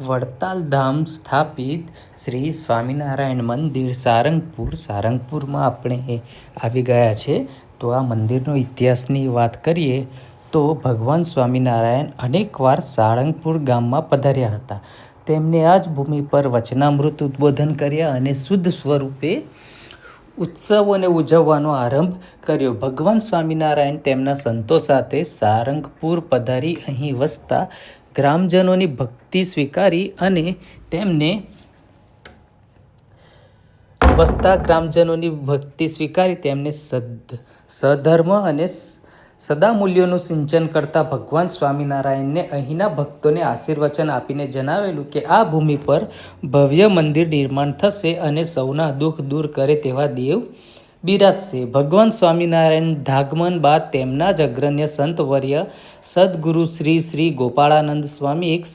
વડતાલ ધામ સ્થાપિત શ્રી સ્વામિનારાયણ મંદિર સારંગપુરમાં આપણે આવી ગયા છે. તો આ મંદિરનો ઇતિહાસની વાત કરીએ તો ભગવાન સ્વામિનારાયણ અનેકવાર સાળંગપુર ગામમાં પધાર્યા હતા. તેમને આ જ ભૂમિ પર વચનામૃત ઉદ્બોધન કર્યા અને શુદ્ધ સ્વરૂપે ઉત્સવોને ઉજવવાનો આરંભ કર્યો. ભગવાન સ્વામિનારાયણ તેમના સંતો સાથે સારંગપુર પધારી અહીં વસતા ગ્રામજનોની ભક્તિ સ્વીકારી અને તેમને સધર્મ અને સદામૂલ્યોનું સિંચન કરતા ભગવાન સ્વામિનારાયણને અહીંના ભક્તોને આશીર્વચન આપીને જણાવેલું કે આ ભૂમિ પર ભવ્ય મંદિર નિર્માણ થશે અને સૌના દુઃખ દૂર કરે તેવા દેવ બિરાજશે. ભગવાન સ્વામિનારાયણ ધાગમન બાદ તેમના જ અગ્રણ્ય સંતવર્ય સદગુરુ શ્રી શ્રી ગોપાળાનંદ સ્વામી એક